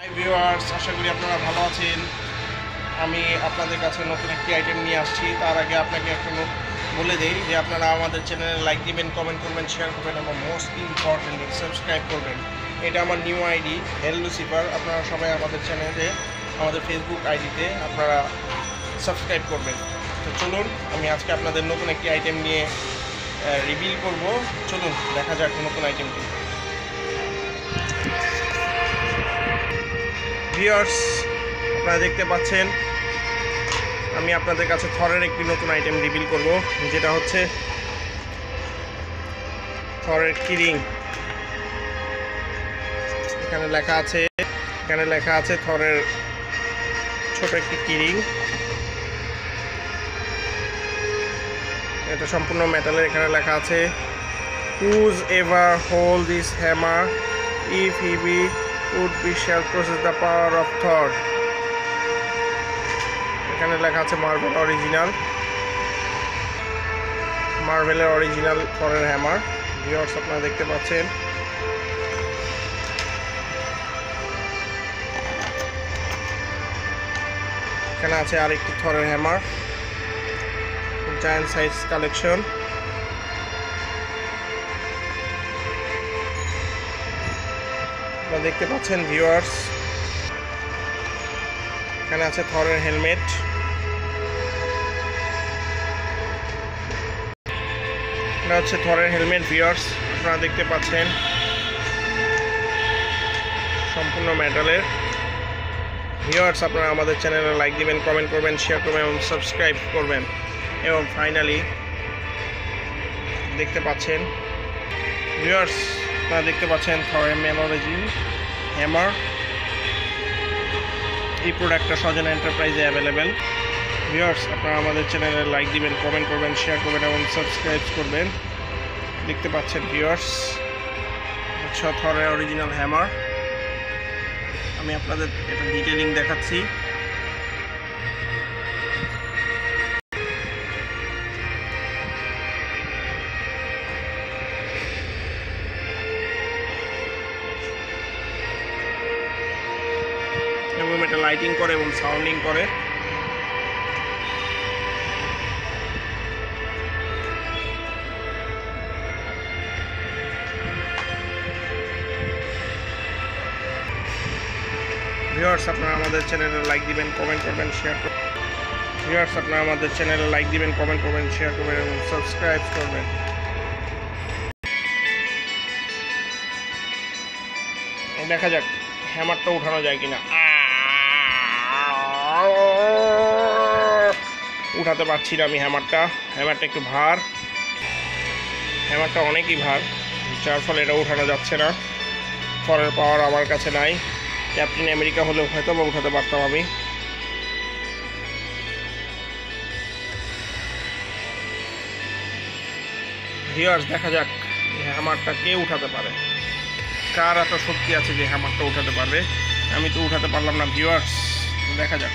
Hi viewers, আশা করি আপনারা ভালো আছেন। আমি আপনাদের কাছে নতুন একটি আইটেম নিয়ে আসছি। তার আগে আপনাকে একটা বলে দেই যে আপনারা আমাদের চ্যানেলে লাইক দিবেন, কমেন্ট করবেন, শেয়ার করবেন এবং মোস্ট ইম্পর্টেন্ট সাবস্ক্রাইব করবেন। এটা আমার নিউ আইডি হেল লুসিফার। আপনারা সবাই আমাদের চ্যানেলে, আমাদের ফেসবুক আইডিতে আপনারা সাবস্ক্রাইব করবেন। তো চলুন, আমি আজকে আপনাদের নতুন একটি আইটেম নিয়ে রিভিল করব। চলুন দেখা যাক নতুন আইটেমটি। ভিউয়ার্স, আপনারা দেখতে পাচ্ছেন আমি আপনাদের কাছে থরের একটি নতুন আইটেম রিভিল করব, যেটা হচ্ছে থরের কিরিং। এখানে লেখা আছে থরের ছোট একটি কিরিং। এটা সম্পূর্ণ মেটালের। এখানে লেখা আছে whose ever hold this hammer if he be would be shall possess the power of Thor. এখানে লেখা আছে মার্ভেলের অরিজিনাল থরের হ্যামার। ভিউয়ার্স, আপনারা দেখতে পাচ্ছেন এখানে আছে আরেকটি থরের হ্যামার, জায়ান্ট সাইজ কালেকশন। দেখতে পাচ্ছেন ভিউয়ার্স, এখানে আছে থরের হেলমেট। এটা হচ্ছে থরের হেলমেট। ভিউয়ার্স, আপনারা দেখতে পাচ্ছেন সম্পূর্ণ মেটালের। ভিউয়ার্স, আপনারা আমাদের চ্যানেলে লাইক দিবেন, কমেন্ট করবেন, শেয়ার করবেন এবং সাবস্ক্রাইব করবেন। এবং ফাইনালি দেখতে পাচ্ছেন ভিউয়ার্স, আপনারা দেখতে পাচ্ছেন থরের মেমোরেজিন হ্যামার। এই প্রোডাক্টটা সজনা এন্টারপ্রাইজে অ্যাভেলেবেল। ভিউয়ার্স, আপনারা আমাদের চ্যানেলে লাইক দিবেন, কমেন্ট করবেন, শেয়ার করবেন এবং সাবস্ক্রাইব করবেন। দেখতে পাচ্ছেন ভিউয়ার্স, আচ্ছা থরের অরিজিনাল হ্যামার। আমি আপনাদের এটা ডিটেইলিং দেখাচ্ছি। এবং এটা লাইটিং করে এবং সাউন্ডিং করে। ভিউয়ার্স, আপনারা আমাদের চ্যানেলে লাইক দিবেন, কমেন্ট করবেন, শেয়ার করবেন। ভিউয়ার্স, আপনারা আমাদের চ্যানেলে লাইক দিবেন, কমেন্ট করবেন, শেয়ার করবেন এবং সাবস্ক্রাইব করবেন। দেখা যাক হ্যামারটা উঠানো যায় কিনা। উঠাতে পারছি না আমি হ্যামারটা একটু ভার। হ্যামারটা অনেকই ভার, যার ফলে এটা উঠানো যাচ্ছে না। থরের পাওয়ার আমার কাছে নাই। ক্যাপ্টেন আমেরিকা হলেও হয়তো বা উঠাতে পারতাম আমি। ভিউয়ার্স, দেখা যাক হ্যামারটা কে উঠাতে পারে, কার এত শক্তি আছে যে হ্যামারটা উঠাতে পারবে। আমি তো উঠাতে পারলাম না ভিউয়ার্স, দেখা যাক।